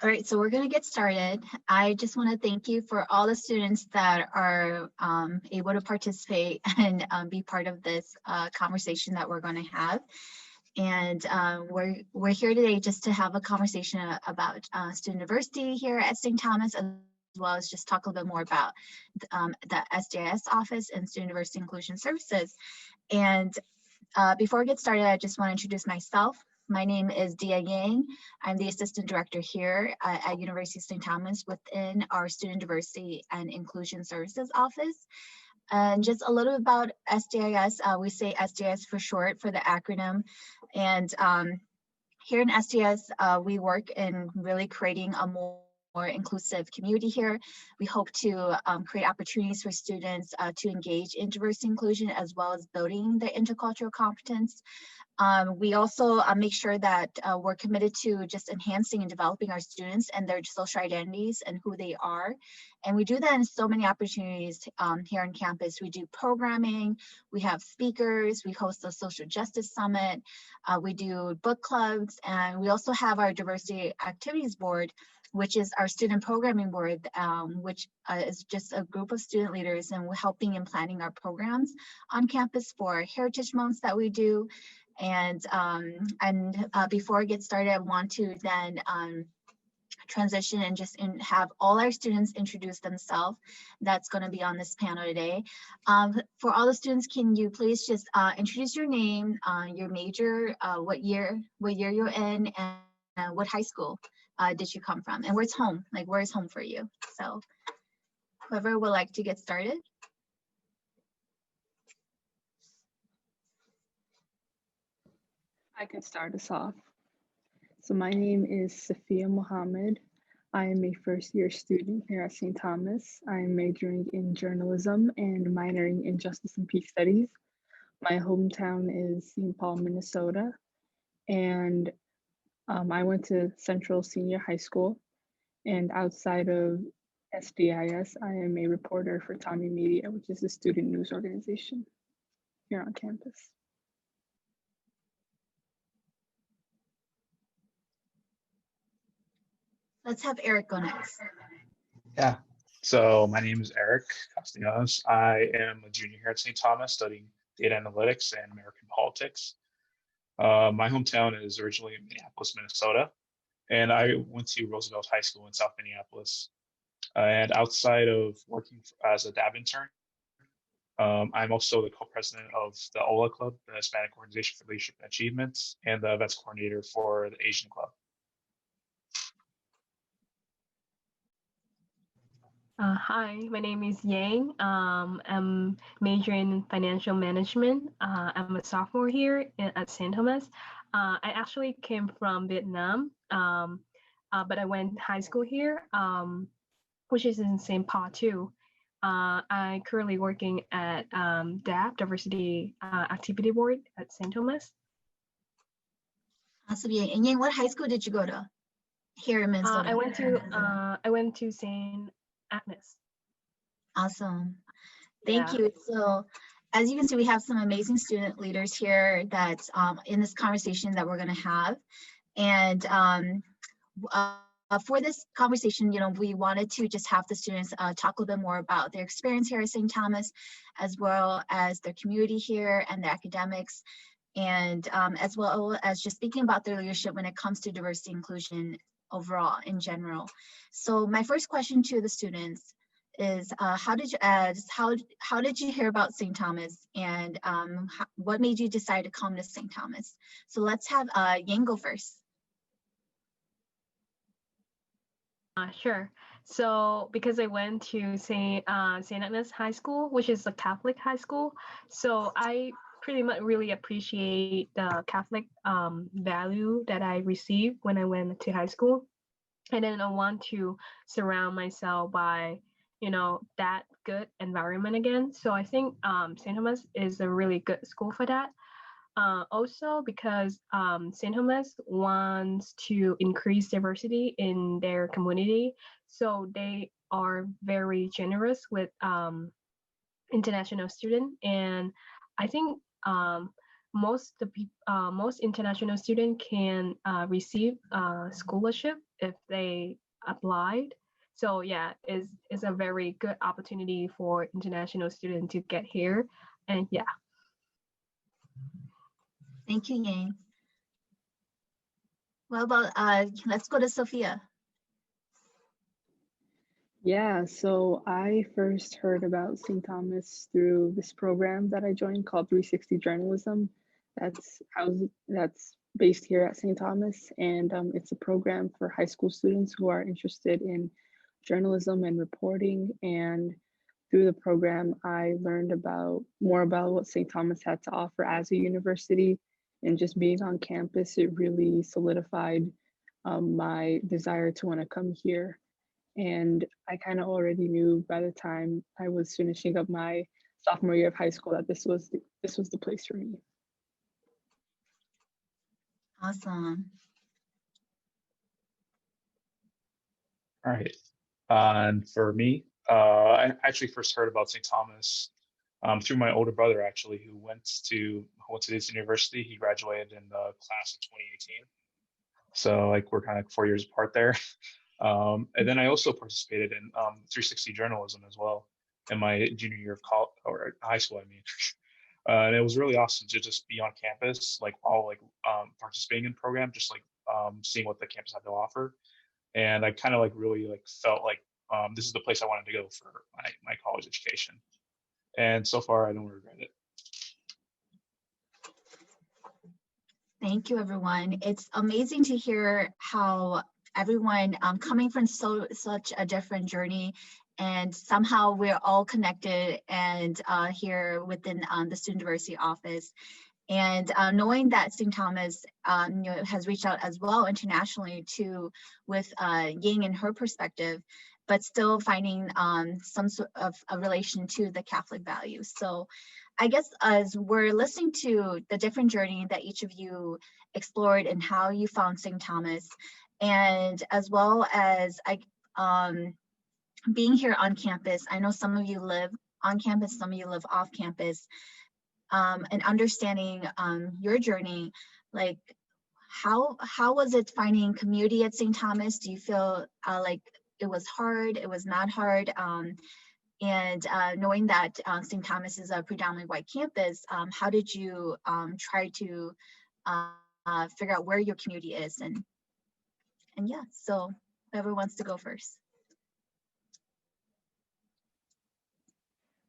All right, so we're going to get started. I just want to thank you for all the students that are able to participate and be part of this conversation that we're going to have. And we're here today just to have a conversation about student diversity here at St. Thomas, as well as just talk a little bit more about the SDIS office and Student Diversity Inclusion Services. And before we get started, I just want to introduce myself. My name is Dia Yang. I'm the Assistant Director here at University of St. Thomas within our Student Diversity and Inclusion Services Office. And just a little about SDIS, we say SDIS for short for the acronym. And here in SDIS, we work in really creating a more inclusive community here. We hope to create opportunities for students to engage in diversity inclusion, as well as building their intercultural competence. We also make sure that we're committed to just enhancing and developing our students and their social identities and who they are. And we do that in so many opportunities here on campus. We do programming, we have speakers, we host a social justice summit, we do book clubs, and we also have our diversity activities board, which is our student programming board, which is just a group of student leaders, and we're helping in planning our programs on campus for Heritage Months that we do. And before I get started, I want to then transition and just have all our students introduce themselves. That's going to be on this panel today. For all the students, can you please just introduce your name, your major, what year you're in, and what high school did you come from, and where's home? Like, where's home for you? So whoever would like to get started. I can start us off. So my name is Safia Mohammed. I am a first-year student here at St. Thomas. I am majoring in journalism and minoring in justice and peace studies. My hometown is St. Paul, Minnesota, and I went to Central Senior High School. And outside of SDIS, I am a reporter for Tommy Media, which is a student news organization here on campus. Let's have Eric go next. Yeah, so my name is Eric Castinos. I am a junior here at St. Thomas studying data analytics and American politics. My hometown is originally Minneapolis, Minnesota, and I went to Roosevelt High School in South Minneapolis. And outside of working as a DAB intern, I'm also the co-president of the OLA Club, the Hispanic Organization for Leadership and Achievements, and the events coordinator for the Asian Club. Hi, my name is Yang. I'm majoring in financial management. I'm a sophomore here at St. Thomas. I actually came from Vietnam, but I went high school here, which is in St. Paul too. I'm currently working at DAP, Diversity Activity Board at St. Thomas. Awesome. And Yang, what high school did you go to here in Minnesota? I went to St. Agnes. Awesome. Thank you. So as you can see, we have some amazing student leaders here that's in this conversation that we're going to have. And for this conversation, we wanted to just have the students talk a little bit more about their experience here at St. Thomas, as well as their community here and the academics, and as well as just speaking about their leadership when it comes to diversity inclusion overall in general. So my first question to the students is how did you hear about St. Thomas, and what made you decide to come to St. Thomas? So let's have Yang go first. Sure. So because I went to St. Agnes High School, which is a Catholic high school, so I pretty much really appreciate the Catholic value that I received when I went to high school. And then I want to surround myself by, that good environment again. So I think St. Thomas is a really good school for that. Also because St. Thomas wants to increase diversity in their community. So they are very generous with international students. And I think most international students can receive scholarship if they applied. So yeah, is a very good opportunity for international students to get here, and yeah. Thank you, Yang. What about, let's go to Sophia. Yeah, so I first heard about St. Thomas through this program that I joined called 360 Journalism. That's based here at St. Thomas, and it's a program for high school students who are interested in journalism and reporting. And through the program, I learned more about what St. Thomas had to offer as a university, and just being on campus, it really solidified my desire to want to come here. And I kind of already knew by the time I was finishing up my sophomore year of high school that this was the place for me. Awesome. All right. And for me, I actually first heard about St. Thomas through my older brother, actually, who went to this university. He graduated in the class of 2018. So like we're kind of 4 years apart there. And then I also participated in 360 journalism as well in my junior year of college or high school, I mean. And it was really awesome to just be on campus, like while like participating in the program, just like seeing what the campus had to offer. And I kind of like really like felt like this is the place I wanted to go for my college education. And so far, I don't regret it. Thank you, everyone. It's amazing to hear how everyone coming from such a different journey, and somehow we're all connected and here within the student diversity office. And knowing that St. Thomas has reached out as well internationally too, with Ying and her perspective, but still finding some sort of a relation to the Catholic values. So I guess as we're listening to the different journey that each of you explored and how you found St. Thomas, and as well as being here on campus, I know some of you live on campus, some of you live off campus, and understanding your journey, like how was it finding community at St. Thomas? Do you feel like it was hard, it was not hard? And knowing that St. Thomas is a predominantly white campus, how did you try to figure out where your community is? And yeah, so whoever wants to go first.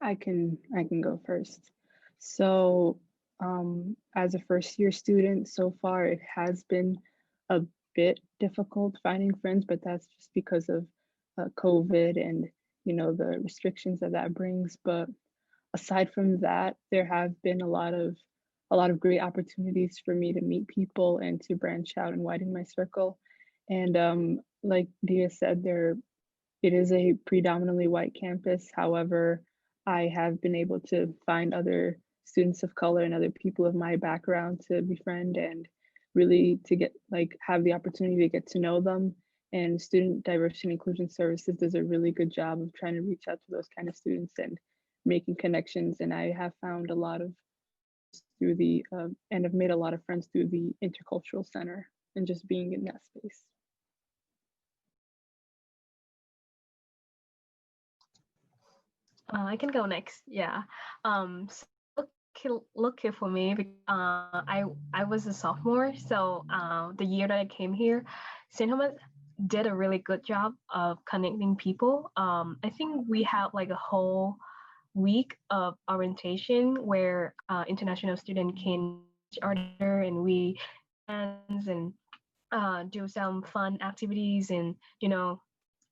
I can go first. So as a first year student, so far it has been a bit difficult finding friends, but that's just because of COVID and the restrictions that brings. But aside from that, there have been a lot of great opportunities for me to meet people and to branch out and widen my circle. And like Dia said, it is a predominantly white campus. However, I have been able to find other students of color and other people of my background to befriend and really to have the opportunity to get to know them. And Student Diversity and Inclusion Services does a really good job of trying to reach out to those kind of students and making connections. And I have found a lot of through the and have made a lot of friends through the Intercultural Center and just being in that space. I can go next. Yeah. So lucky for me. I was a sophomore, so the year that I came here, St. Thomas did a really good job of connecting people. I think we had like a whole week of orientation where international students can each other, and we dance and do some fun activities, and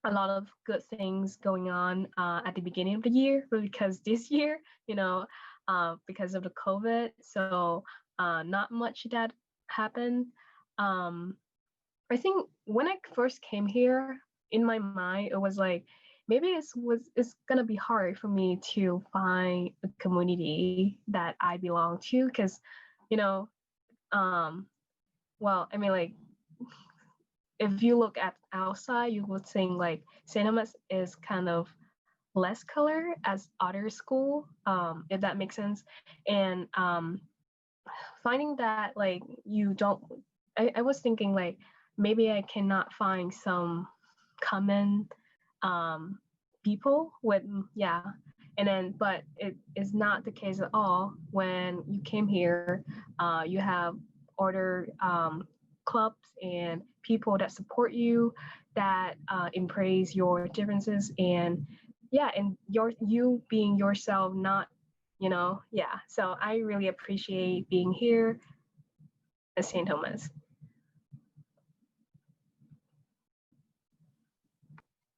a lot of good things going on at the beginning of the year. But because this year, because of the COVID, so not much that happened. I think when I first came here, in my mind, it was like maybe it's gonna be hard for me to find a community that I belong to, because well, I mean, like, if you look at outside, you would think like St. Thomas is kind of less color as other school, if that makes sense. And finding that like you don't, I was thinking like maybe I cannot find some common people with, yeah. And then, but it is not the case at all. When you came here, you have other clubs and people that support you, that embrace your differences, and yeah, and you being yourself, not, yeah. So I really appreciate being here at St. Thomas.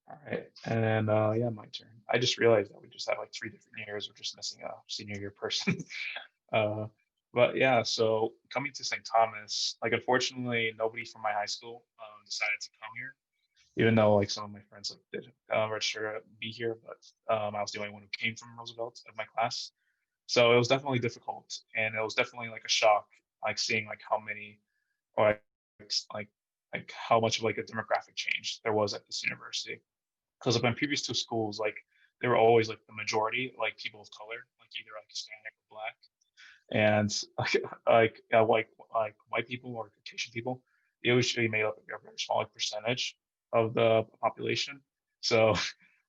All right, and then yeah, my turn. I just realized that we just have like 3 different years. We're just missing a senior year person. uh, but yeah, so coming to St. Thomas, like unfortunately, nobody from my high school decided to come here, even though like some of my friends like did register to be here, but I was the only one who came from Roosevelt of my class. So it was definitely difficult, and it was definitely like a shock, like seeing like how many, or like like how much of like a demographic change there was at this university. Because of my previous two schools, like they were always like the majority, like people of color, like either like Hispanic or Black, and like white people or Caucasian people, they usually made up a very small like, percentage of the population. So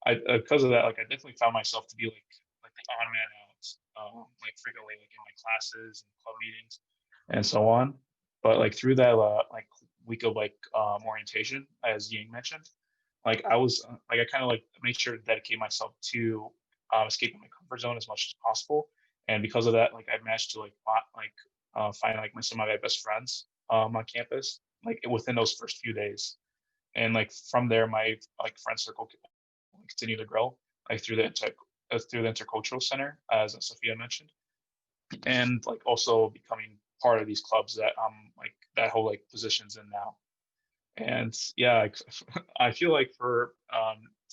I because of that, like I definitely found myself to be like the odd man out, like frequently like in my classes and club meetings and so on. But like through that like week of like orientation, as Ying mentioned, like I was like I kind of like made sure to dedicate myself to escaping my comfort zone as much as possible, and because of that, like I managed to like find like some of my best friends on campus like within those first few days, and like from there my like friend circle continued to grow like through the intercultural center as Sophia mentioned, and like also becoming part of these clubs that like that hold like positions in now. And yeah, I feel like for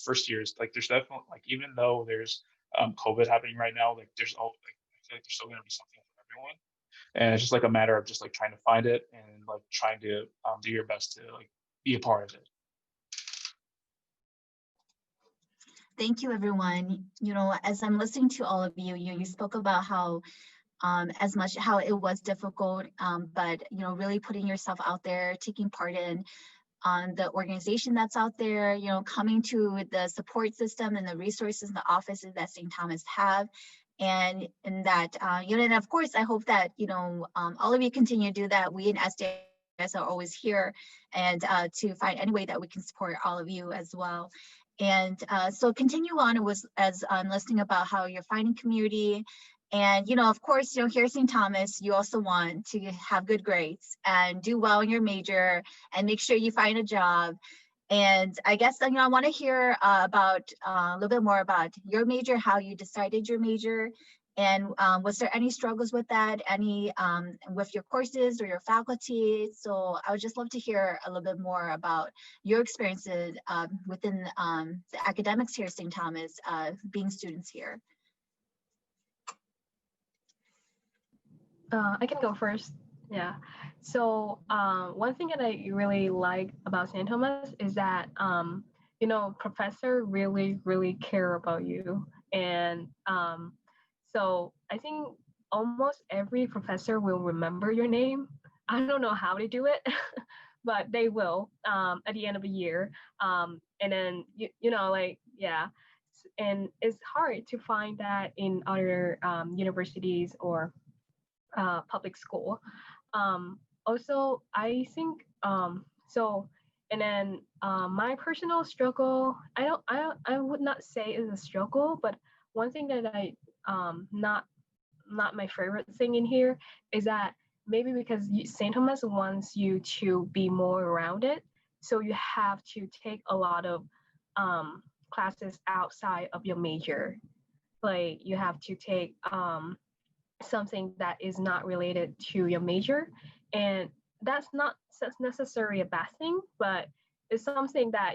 first years, like there's definitely like even though there's COVID happening right now, like there's all like I feel like there's still gonna be something for everyone, and it's just like a matter of just like trying to find it and like trying to do your best to like be a part of it. Thank you, everyone. As I'm listening to all of you, you spoke about how as much how it was difficult, but really putting yourself out there, taking part in the organization that's out there, coming to the support system and the resources and the offices that St. Thomas have. And that, and of course, I hope that, all of you continue to do that. We in SDS are always here, and to find any way that we can support all of you as well. And so continue on as I'm listening about how you're finding community. And, of course, here at St. Thomas, you also want to have good grades and do well in your major and make sure you find a job. And I guess, I want to hear about a little bit more about your major, how you decided your major, and was there any struggles with that, any with your courses or your faculty? So I would just love to hear a little bit more about your experiences within the academics here at St. Thomas, being students here. I can go first. Yeah. So one thing that I really like about St. Thomas is that professor really care about you, and so I think almost every professor will remember your name. I don't know how they do it, but they will at the end of the year. And then like, yeah, and it's hard to find that in other universities or public school. Also, I think so. And then my personal struggle, I would not say is a struggle, but one thing that I not my favorite thing in here is that maybe because St. Thomas wants you to be more rounded, so you have to take a lot of classes outside of your major. Like you have to take something that is not related to your major, and that's not necessarily a bad thing, but it's something that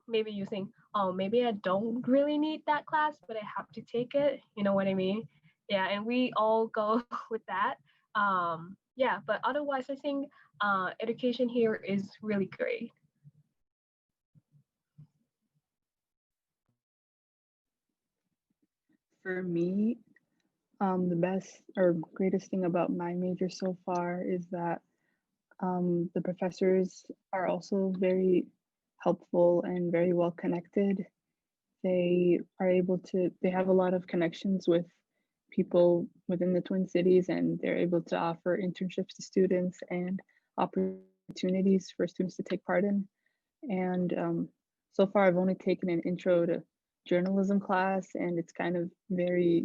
maybe you think, oh, maybe I don't really need that class, but I have to take it, you know what I mean? Yeah, and we all go with that. Yeah, but otherwise I think education here is really great. For me, The best or greatest thing about my major so far is that the professors are also very helpful and very well connected. They are able to, they have a lot of connections with people within the Twin Cities, and they're able to offer internships to students and opportunities for students to take part in. And so far, I've only taken an intro to journalism class, and it's kind of very,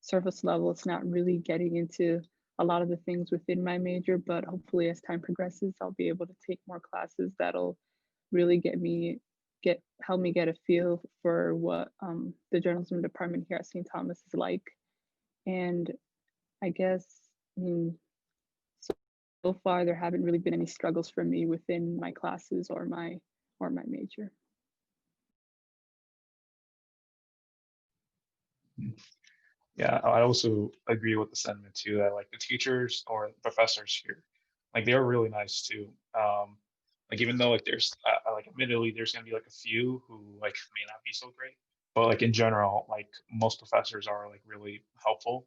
surface level. It's not really getting into a lot of the things within my major, but hopefully as time progresses, I'll be able to take more classes that'll really help me get a feel for what the journalism department here at St. Thomas is like. And I guess, I mean, so far there haven't really been any struggles for me within my classes or my major. Yeah, I also agree with the sentiment too, that like the teachers or professors here, like they were really nice too. Like even though like there's like admittedly there's gonna be like a few who like may not be so great, but like in general, like most professors are like really helpful.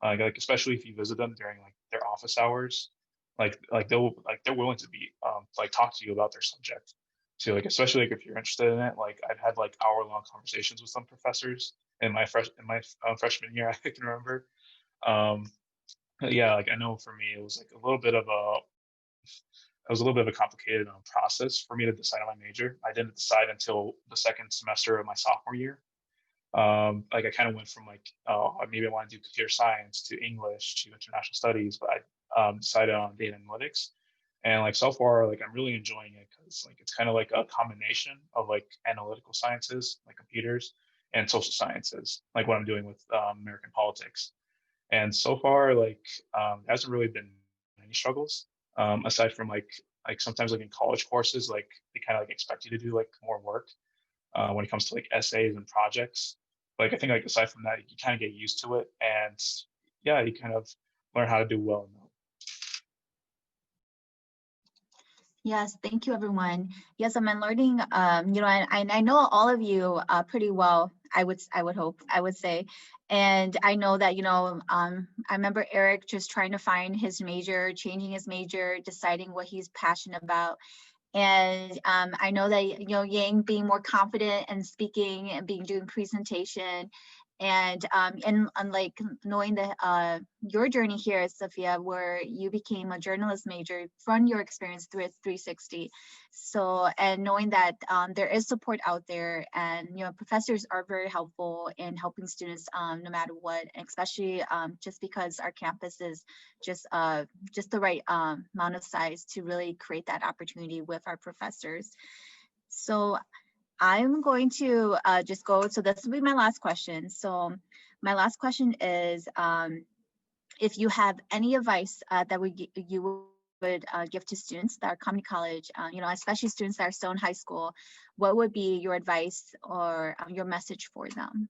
Like especially if you visit them during like their office hours, they're willing to be like talk to you about their subject. So like especially like if you're interested in it, like I've had like hour-long conversations with some professors in my freshman year. I can remember. Um, yeah, like I know for me it was like a little bit of a it was a little bit of a complicated process for me to decide on my major. I didn't decide until the second semester of my sophomore year. Like I kind of went from like, oh, maybe I want to do computer science to English to international studies, but I decided on data analytics. And like so far, like I'm really enjoying it because like it's kind of like a combination of like analytical sciences, like computers, and social sciences, like what I'm doing with American politics. And so far, like there hasn't really been any struggles aside from like sometimes like in college courses, like they kind of like expect you to do like more work when it comes to like essays and projects. Like I think like aside from that, you kind of get used to it, and yeah, you kind of learn how to do well in that. Yes, thank you, everyone. Yes, I'm learning, I know all of you pretty well, I would hope, I would say. And I know that, I remember Eric just trying to find his major, changing his major, deciding what he's passionate about. And I know that, Yang being more confident and speaking and doing presentation, and like knowing that your journey here, Sophia, where you became a journalist major from your experience through 360. So, and knowing that there is support out there, and professors are very helpful in helping students no matter what, and especially just because our campus is just the right amount of size to really create that opportunity with our professors. So I'm going to just go, so this will be my last question. So my last question is, if you have any advice that you would give to students that are coming to college, especially students that are still in high school, what would be your advice or your message for them?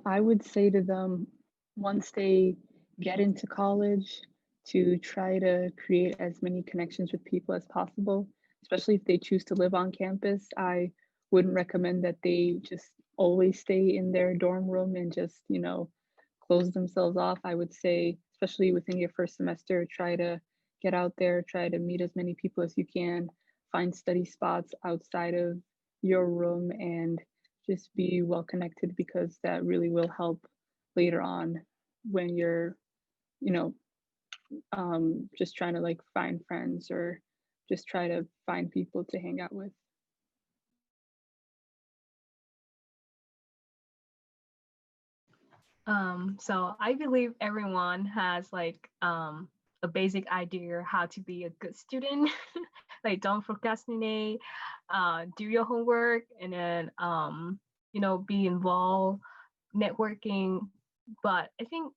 I would say to them, once they get into college, to try to create as many connections with people as possible, especially if they choose to live on campus. I wouldn't recommend that they just always stay in their dorm room and just, close themselves off. I would say, especially within your first semester, try to get out there, try to meet as many people as you can, find study spots outside of your room, and just be well connected, because that really will help later on when you're, you know, just trying to like find friends or just try to find people to hang out with. So I believe everyone has like a basic idea how to be a good student. Like don't procrastinate, do your homework, and then be involved, networking. But I think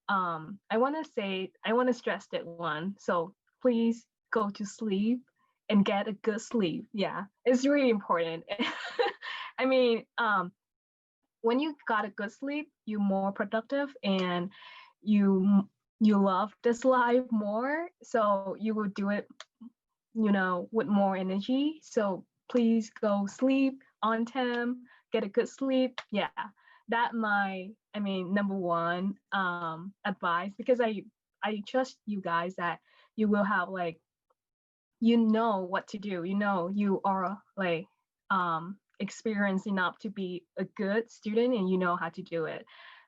I want to stress that one. So please go to sleep and get a good sleep. Yeah, it's really important. I mean, when you got a good sleep, you're more productive and you love this life more. So you will do it, with more energy. So please go sleep on time, get a good sleep. Yeah, that number one advice, because I trust you guys that you will have like, you know what to do, you know you are like experienced enough to be a good student and you know how to do it.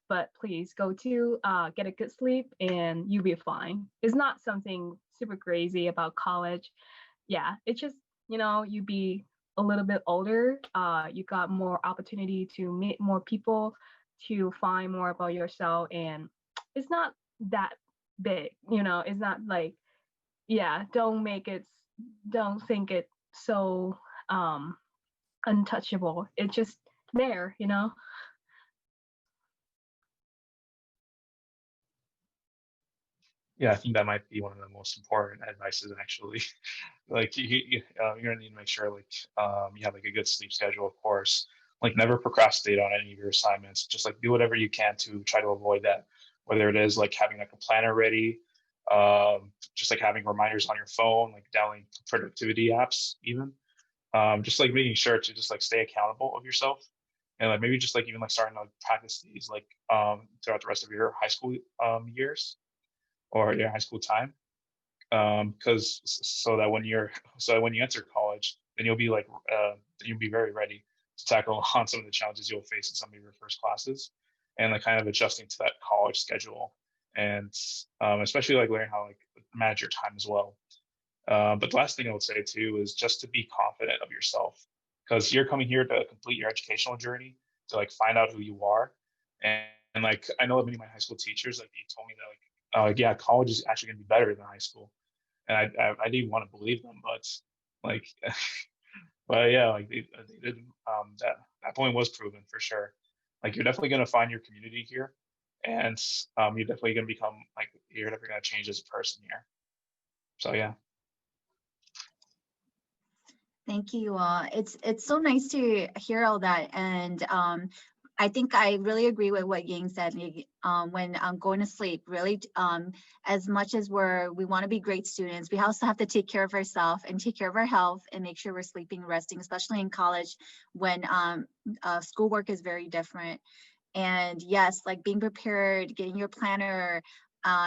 But please go to get a good sleep and you'll be fine. It's not something super crazy about college. Yeah, it's just, you be a little bit older, you got more opportunity to meet more people, to find more about yourself, and it's not that big, it's not like, yeah, don't think it so untouchable. It's just there. Yeah, I think that might be one of the most important advices actually. Like you're gonna need to make sure like you have like a good sleep schedule, of course. Like never procrastinate on any of your assignments. Just like do whatever you can to try to avoid that. Whether it is like having like a planner ready, just like having reminders on your phone, like downloading productivity apps, even. Just like making sure to just like stay accountable of yourself, and like maybe just like even like starting to like, practice these like throughout the rest of your high school years or your high school time, because so that when you enter college, then you'll be like you'll be very ready to tackle on some of the challenges you'll face in some of your first classes, and like kind of adjusting to that college schedule, and especially like learning how to like manage your time as well. But the last thing I would say too is just to be confident of yourself, because you're coming here to complete your educational journey, to like find out who you are, and like I know many of my high school teachers like they told me that like yeah, college is actually going to be better than high school, and I didn't want to believe them, but like but yeah, like they did, that point was proven for sure. Like you're definitely going to find your community here, and you're definitely going to become like you're definitely going to change as a person here. So yeah. Thank you all. It's so nice to hear all that, and I think I really agree with what Ying said. When going to sleep, really, as much as we want to be great students, we also have to take care of ourselves and take care of our health and make sure we're sleeping, resting, especially in college when schoolwork is very different. And yes, like being prepared, getting your planner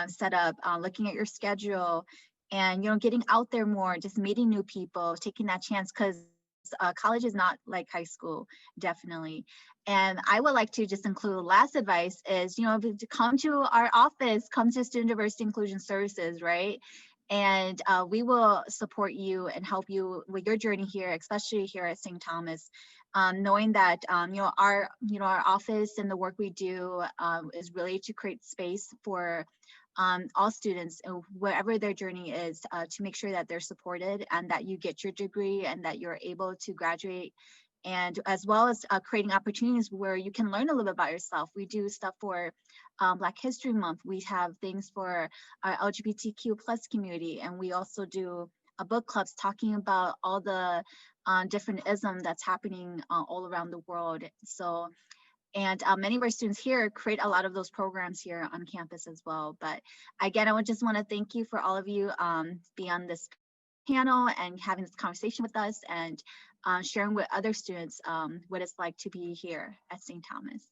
set up, looking at your schedule, and getting out there more, just meeting new people, taking that chance, because college is not like high school, definitely. And I would like to just include last advice is, to come to our office, come to Student Diversity Inclusion Services, right? And we will support you and help you with your journey here, especially here at St. Thomas. Knowing that our office and the work we do is really to create space for all students, wherever their journey is, to make sure that they're supported and that you get your degree and that you're able to graduate, and as well as creating opportunities where you can learn a little bit about yourself. We do stuff for Black History Month. We have things for our LGBTQ plus community, and we also do book clubs talking about all the different ism that's happening all around the world. So, and many of our students here create a lot of those programs here on campus as well. But again, I would just want to thank you for all of you being on this panel and having this conversation with us, and sharing with other students what it's like to be here at St. Thomas.